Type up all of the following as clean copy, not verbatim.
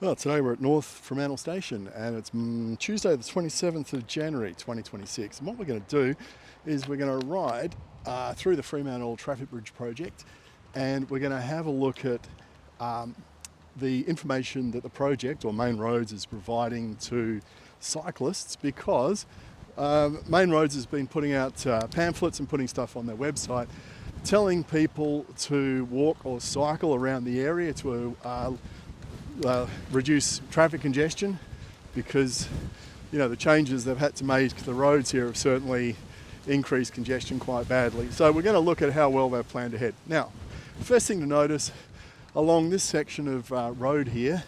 Well, today we're at North Fremantle Station and it's Tuesday the 27th of January 2026. And what we're going to do is we're going to ride through the Fremantle Traffic Bridge project, and we're going to have a look at the information that the project or Main Roads is providing to cyclists, because Main Roads has been putting out pamphlets and putting stuff on their website telling people to walk or cycle around the area to reduce traffic congestion, because the changes they've had to make to the roads here have certainly increased congestion quite badly. So we're going to look at how well they've planned ahead. Now, the first thing to notice, along this section of road here,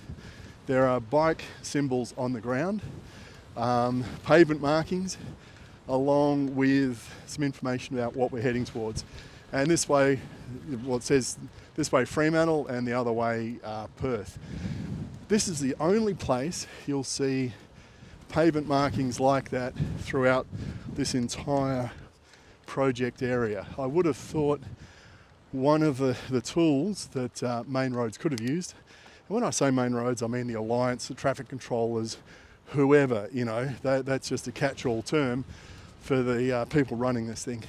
there are bike symbols on the ground, pavement markings, along with some information about what we're heading towards. And this way, well, it says this way Fremantle and the other way Perth. This is the only place you'll see pavement markings like that throughout this entire project area. I would have thought one of the tools that Main Roads could have used, and when I say Main Roads I mean the Alliance, the traffic controllers, whoever, that's just a catch-all term for the people running this thing.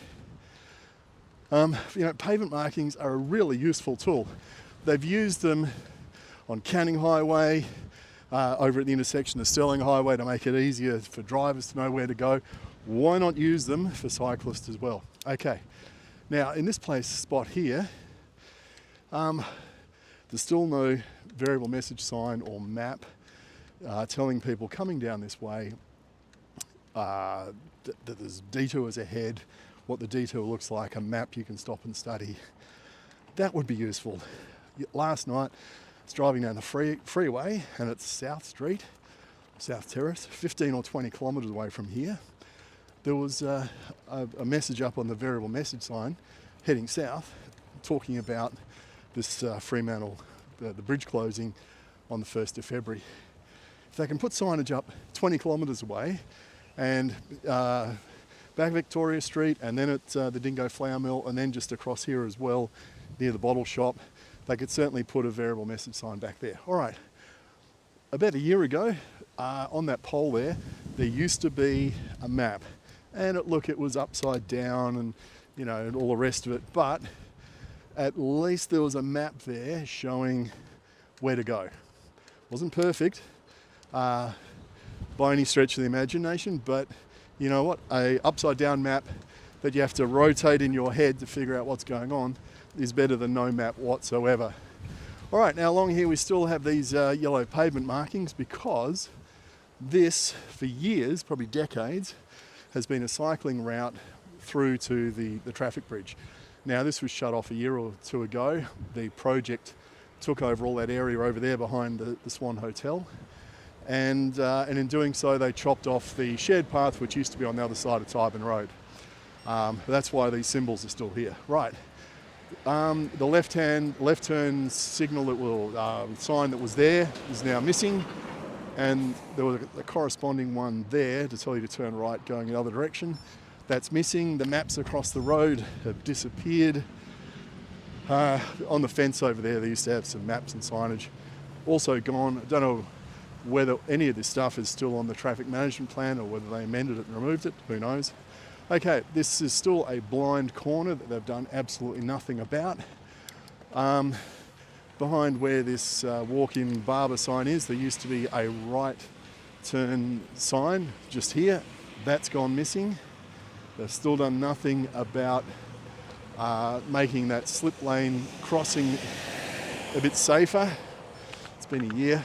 Pavement markings are a really useful tool. They've used them on Canning Highway, over at the intersection of Sterling Highway, to make it easier for drivers to know where to go. Why not use them for cyclists as well? Okay, now in this spot here, there's still no variable message sign or map telling people coming down this way that there's detours ahead, what the detour looks like, a map you can stop and study. That would be useful. Last night, I was driving down the freeway, and it's South Street, South Terrace, 15 or 20 kilometres away from here. There was a message up on the variable message sign heading south, talking about this Fremantle, the bridge closing on the 1st of February. If they can put signage up 20 kilometres away, and back Victoria Street, and then at the Dingo Flour Mill, and then just across here as well, near the bottle shop, they could certainly put a variable message sign back there. All right, about a year ago, on that pole there used to be a map, and it was upside down and and all the rest of it, but at least there was a map there showing where to go. Wasn't perfect by any stretch of the imagination, but you know what? A upside down map that you have to rotate in your head to figure out what's going on is better than no map whatsoever. All right, now along here we still have these yellow pavement markings, because this, for years, probably decades, has been a cycling route through to the traffic bridge. Now this was shut off a year or two ago. The project took over all that area over there behind the Swan Hotel. And in doing so, they chopped off the shared path, which used to be on the other side of Tyburn Road. That's why these symbols are still here. Right. The left turn signal sign that was there is now missing, and there was a corresponding one there to tell you to turn right going the other direction. That's missing. The maps across the road have disappeared. On the fence over there, they used to have some maps and signage. Also gone. I don't know whether any of this stuff is still on the traffic management plan or whether they amended it and removed it, who knows. Okay, this is still a blind corner that they've done absolutely nothing about. Behind where this walk-in barber sign is, there used to be a right turn sign just here. That's gone missing. They've still done nothing about making that slip lane crossing a bit safer. It's been a year.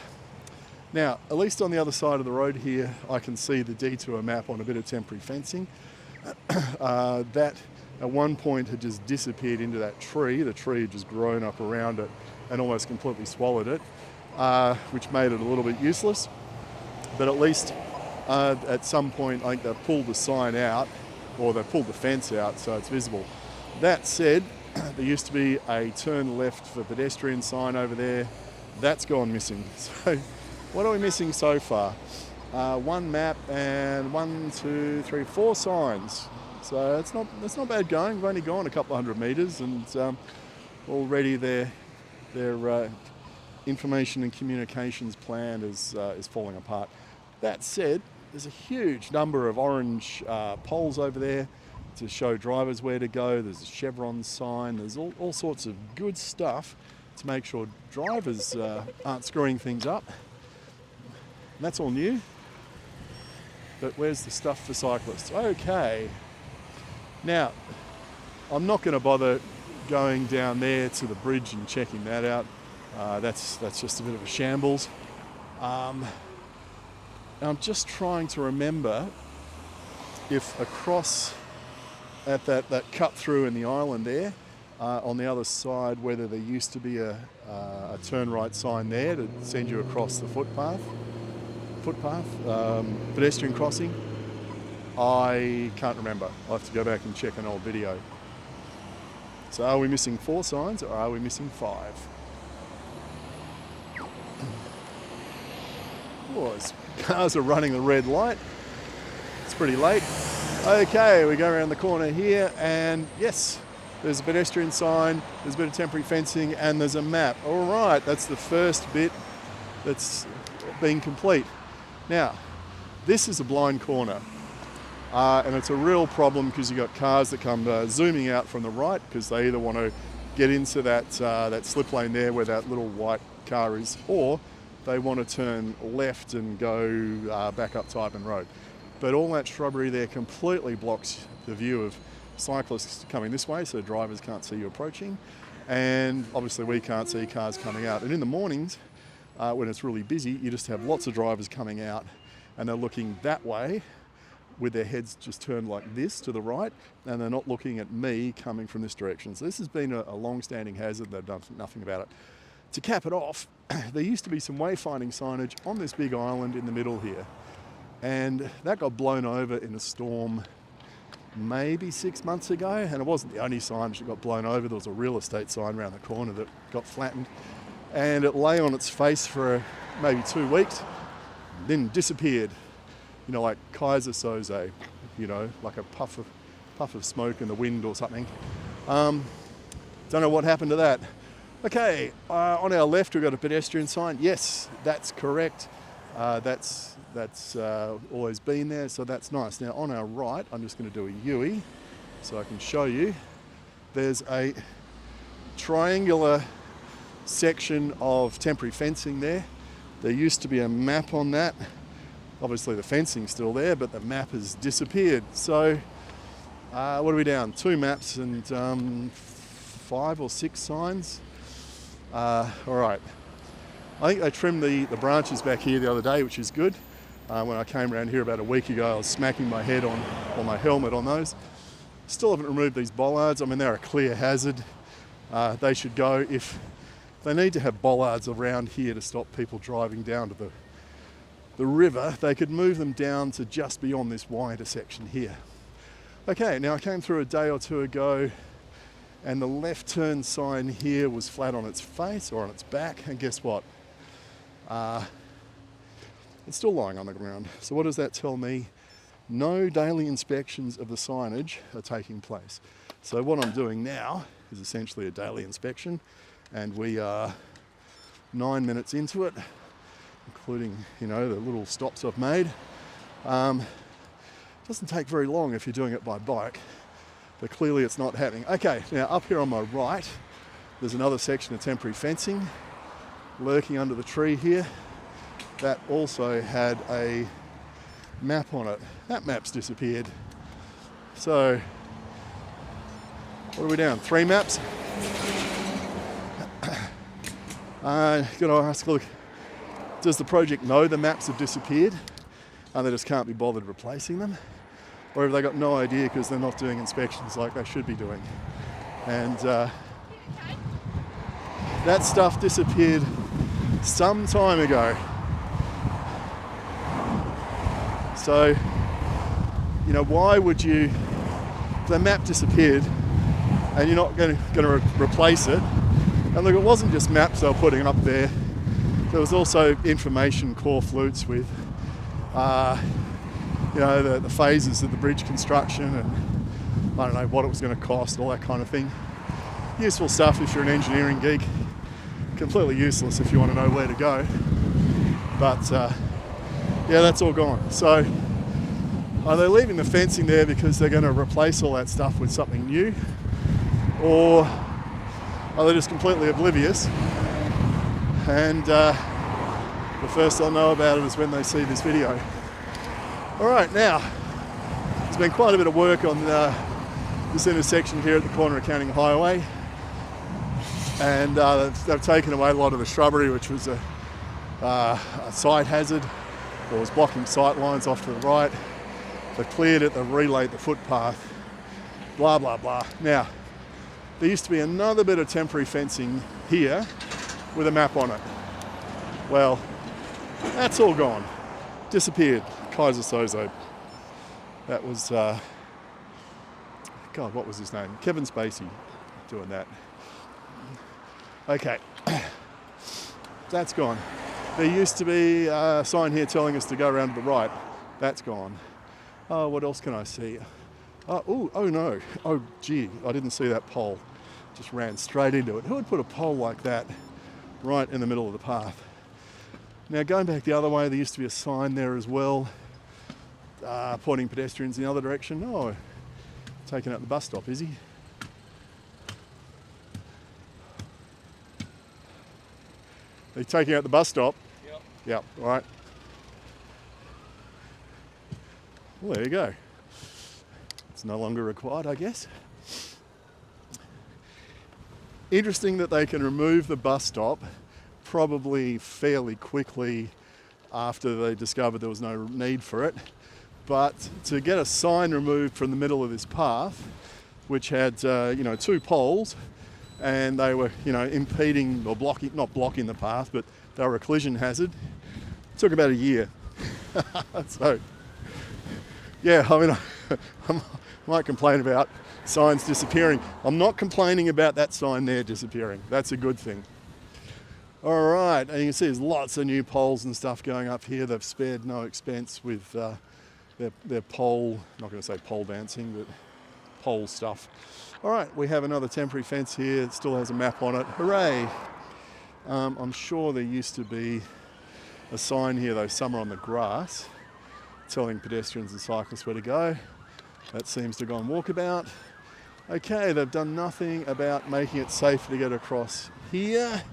Now, at least on the other side of the road here, I can see the detour map on a bit of temporary fencing. That at one point had just disappeared into that tree. The tree had just grown up around it and almost completely swallowed it, which made it a little bit useless. But at least at some point, I think they pulled the sign out, or they pulled the fence out so it's visible. That said, there used to be a turn left for pedestrian sign over there. That's gone missing. So what are we missing so far? One map and 4 signs. So it's not bad going. We've only gone a couple of 100 metres, and already they're information and communications plan is falling apart. That said, there's a huge number of orange poles over there to show drivers where to go. There's a chevron sign. There's all sorts of good stuff to make sure drivers aren't screwing things up. And that's all new. But where's the stuff for cyclists? Okay. Now, I'm not going to bother going down there to the bridge and checking that out. That's just a bit of a shambles. I'm just trying to remember if across at that cut through in the island there, on the other side, whether there used to be a turn right sign there to send you across the footpath, pedestrian crossing. I can't remember. I'll have to go back and check an old video. So are we missing 4 signs or are we missing 5? Oh, those cars are running the red light. It's pretty late. Okay, we go around the corner here and yes, there's a pedestrian sign, there's a bit of temporary fencing and there's a map. All right, that's the first bit that's been complete. Now, this is a blind corner and it's a real problem because you've got cars that come zooming out from the right because they either want to get into that slip lane there where that little white car is, or they want to turn left and go back up Typen Road. But all that shrubbery there completely blocks the view of cyclists coming this way, so drivers can't see you approaching. And obviously we can't see cars coming out. And in the mornings, when it's really busy, you just have lots of drivers coming out and they're looking that way with their heads just turned like this to the right, and they're not looking at me coming from this direction. So this has been a long-standing hazard. They've done nothing about it. To cap it off, there used to be some wayfinding signage on this big island in the middle here. And that got blown over in a storm maybe 6 months ago, and it wasn't the only signage that got blown over. There was a real estate sign around the corner that got flattened, and it lay on its face for maybe 2 weeks, then disappeared, like Kaiser Soze, like a puff of smoke in the wind or something. Don't know what happened to that. Okay, on our left we've got a pedestrian sign. Yes, that's correct. That's always been there, so that's nice. Now on our right, I'm just going to do a U-ey so I can show you. There's a triangular section of temporary fencing there. There used to be a map on that. Obviously the fencing's still there, but the map has disappeared. So what are we down? 2 maps and 5 or 6 signs. All right. I think they trimmed the branches back here the other day, which is good. When I came around here about a week ago, I was smacking my head on my helmet on those. Still haven't removed these bollards. I mean, they're a clear hazard. They should go. If they need to have bollards around here to stop people driving down to the river, they could move them down to just beyond this Y intersection here. Okay, now I came through a day or 2 ago and the left turn sign here was flat on its face or on its back, and guess what? It's still lying on the ground. So what does that tell me? No daily inspections of the signage are taking place. So what I'm doing now is essentially a daily inspection, and we are 9 minutes into it, including, the little stops I've made. Doesn't take very long if you're doing it by bike, but clearly it's not happening. Okay, now up here on my right, there's another section of temporary fencing lurking under the tree here. That also had a map on it. That map's disappeared. So, what are we down? 3 maps? Got to ask, look, does the project know the maps have disappeared and they just can't be bothered replacing them? Or have they got no idea because they're not doing inspections like they should be doing? And that stuff disappeared some time ago. So, why would you, if the map disappeared and you're not going to replace it, and look, it wasn't just maps they were putting up there, there was also information core flutes with, the phases of the bridge construction and I don't know what it was going to cost, all that kind of thing. Useful stuff if you're an engineering geek. completely useless if you want to know where to go. But yeah, that's all gone. So are they leaving the fencing there because they're going to replace all that stuff with something new? Or are they just completely oblivious? And the first they'll know about it is when they see this video. All right, now, there's been quite a bit of work on this intersection here at the corner of Canning Highway. And they've taken away a lot of the shrubbery, which was a sight hazard, or was blocking sight lines off to the right. They've cleared it, they've relayed the footpath, blah, blah, blah. Now, there used to be another bit of temporary fencing here with a map on it. Well, that's all gone. Disappeared. Kaiser Soze. That was, God, what was his name? Kevin Spacey doing that. Okay, that's gone. There used to be a sign here telling us to go around to the right. That's gone. Oh, what else can I see? Oh no. Oh gee, I didn't see that pole. Just ran straight into it. Who would put a pole like that right in the middle of the path? Now going back the other way, there used to be a sign there as well, pointing pedestrians in the other direction. Oh, taking out the bus stop, is he? Are you taking out the bus stop? Yep. Yep, all right. Well, there you go. It's no longer required, I guess. Interesting that they can remove the bus stop probably fairly quickly after they discovered there was no need for it. But to get a sign removed from the middle of this path, which had two poles, and they were impeding or blocking, not blocking the path, but they were a collision hazard, it took about a year. So yeah, I mean, I might complain about signs disappearing. I'm not complaining about that sign there disappearing. That's a good thing. All right, and you can see there's lots of new poles and stuff going up here. They've spared no expense with their pole, not going to say pole dancing, but pole stuff. All right, we have another temporary fence here. It still has a map on it. Hooray! I'm sure there used to be a sign here, though, somewhere on the grass, telling pedestrians and cyclists where to go. That seems to have gone walkabout. Okay, they've done nothing about making it safe to get across here.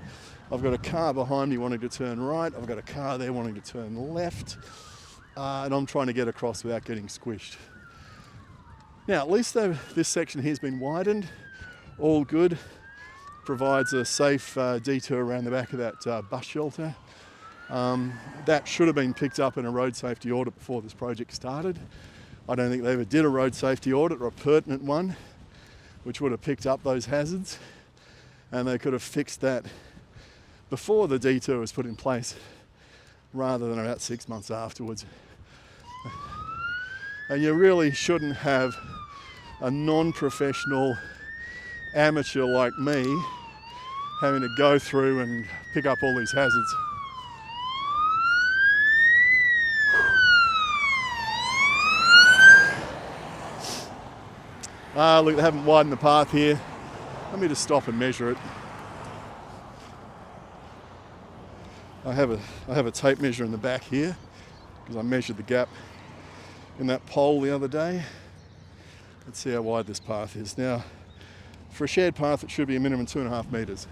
I've got a car behind me wanting to turn right. I've got a car there wanting to turn left. And I'm trying to get across without getting squished. Now, at least this section here has been widened. All good. Provides a safe detour around the back of that bus shelter. That should have been picked up in a road safety audit before this project started. I don't think they ever did a road safety audit or a pertinent one, which would have picked up those hazards, and they could have fixed that before the detour was put in place, rather than about 6 months afterwards. And you really shouldn't have a non-professional amateur like me having to go through and pick up all these hazards. Look, they haven't widened the path here. Let me just stop and measure it. I have a tape measure in the back here because I measured the gap in that pole the other day. Let's see how wide this path is. Now, for a shared path, it should be a minimum 2.5 metres.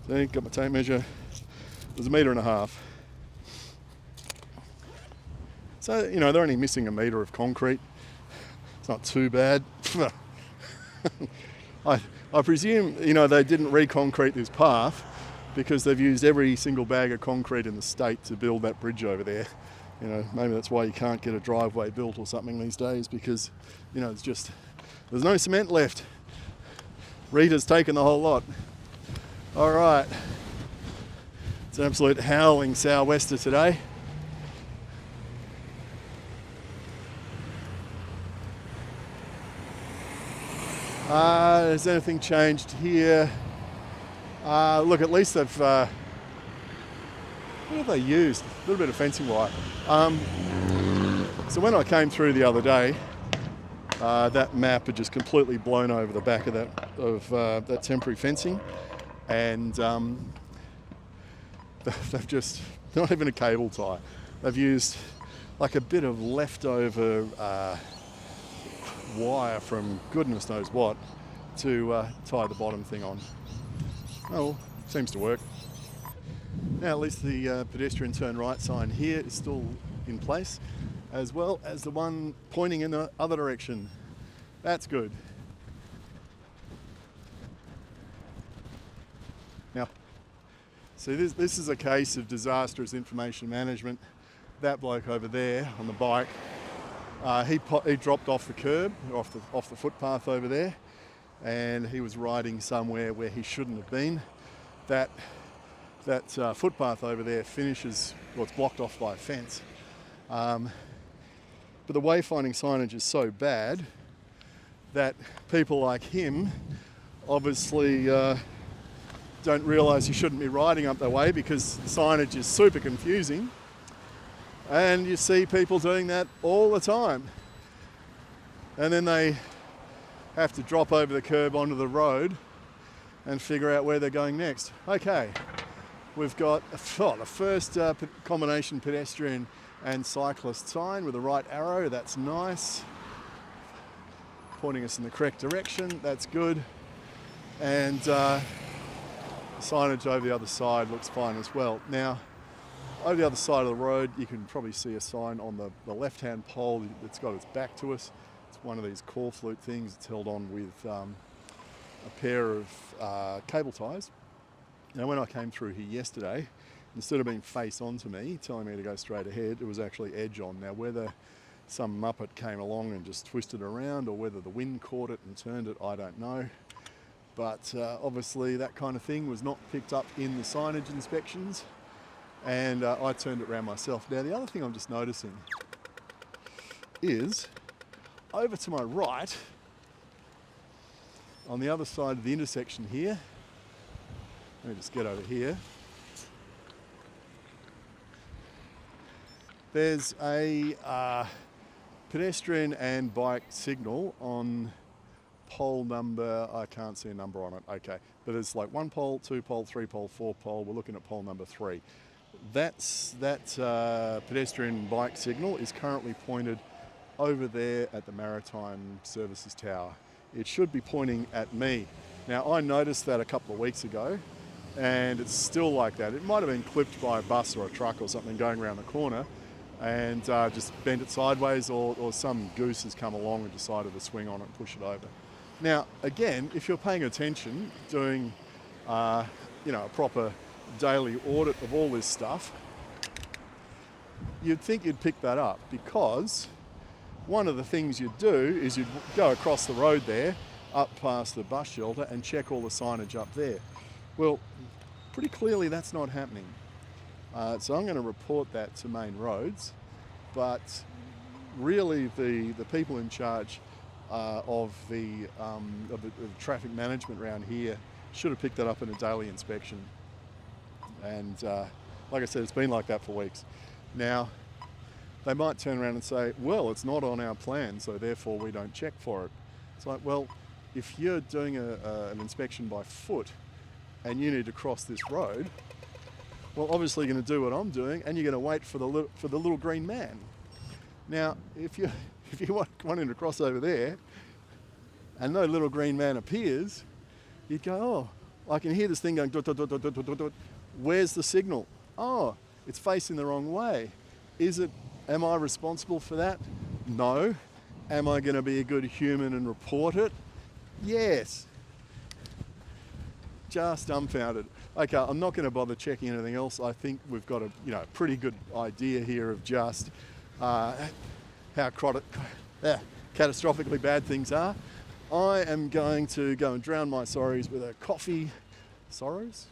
See, got my tape measure. There's 1.5 metres. So, they're only missing 1 metre of concrete. It's not too bad. I presume, they didn't re-concrete this path because they've used every single bag of concrete in the state to build that bridge over there. Maybe that's why you can't get a driveway built or something these days, because, there's no cement left. Rita's taken the whole lot. All right. It's an absolute howling sou'wester today. Has anything changed here? Look, at least they've, what have they used? A little bit of fencing wire. So when I came through the other day, that map had just completely blown over the back of that temporary fencing, and they've just, not even a cable tie, they've used like a bit of leftover wire from goodness knows what to tie the bottom thing on. Oh, well, seems to work. Now at least the pedestrian turn right sign here is still in place, as well as the one pointing in the other direction. That's good. Now, see, this is a case of disastrous information management. That bloke over there on the bike, he dropped off the curb, off the footpath over there, and he was riding somewhere where he shouldn't have been. That footpath over there finishes, well, it's blocked off by a fence. But the wayfinding signage is so bad that people like him obviously don't realise you shouldn't be riding up that way, because the signage is super confusing, and you see people doing that all the time. And then they have to drop over the curb onto the road and figure out where they're going next. Okay, we've got the first combination pedestrian and cyclist sign with a right arrow. That's nice, pointing us in the correct direction. That's good. And signage over the other side looks fine as well. Now, over the other side of the road, you can probably see a sign on the left-hand pole that's got its back to us. It's one of these core flute things. It's held on with a pair of cable ties. Now, when I came through here yesterday, instead of being face on to me, telling me to go straight ahead, it was actually edge on. Now, whether some muppet came along and just twisted around, or whether the wind caught it and turned it, I don't know. But obviously that kind of thing was not picked up in the signage inspections, and I turned it around myself. Now, the other thing I'm just noticing is, over to my right, on the other side of the intersection here, let me just get over here, there's a pedestrian and bike signal on pole number, I can't see a number on it, okay. But there's like 1 pole, 2 pole, 3 pole, 4 pole, we're looking at pole number 3. That pedestrian bike signal is currently pointed over there at the Maritime Services Tower. It should be pointing at me. Now, I noticed that a couple of weeks ago, and it's still like that. It might have been clipped by a bus or a truck or something going around the corner, and just bent it sideways, or some goose has come along and decided to swing on it and push it over. Now, again, if you're paying attention, doing a proper daily audit of all this stuff, you'd think you'd pick that up, because one of the things you'd do is you'd go across the road there, up past the bus shelter, and check all the signage up there. Well, pretty clearly that's not happening. So I'm going to report that to Main Roads, but really the people in charge of the traffic management around here should have picked that up in a daily inspection. And like I said, it's been like that for weeks. Now, they might turn around and say, well, it's not on our plan, so therefore we don't check for it. It's like, well, if you're doing an inspection by foot and you need to cross this road, well, obviously you're going to do what I'm doing, and you're going to wait for the little green man. Now, if you wanting to cross over there, and no little green man appears, you'd go, oh, I can hear this thing going, dot, dot, dot, dot, dot, dot, dot. Where's the signal? Oh, it's facing the wrong way. Am I responsible for that? No. Am I going to be a good human and report it? Yes. Just dumbfounded. Okay, I'm not going to bother checking anything else. I think we've got a pretty good idea here of just how catastrophically bad things are. I am going to go and drown my sorrows with a coffee. Sorrows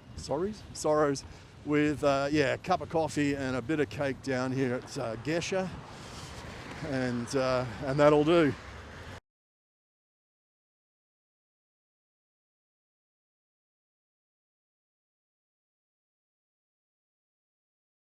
with a cup of coffee and a bit of cake down here at Gesher, and that'll do.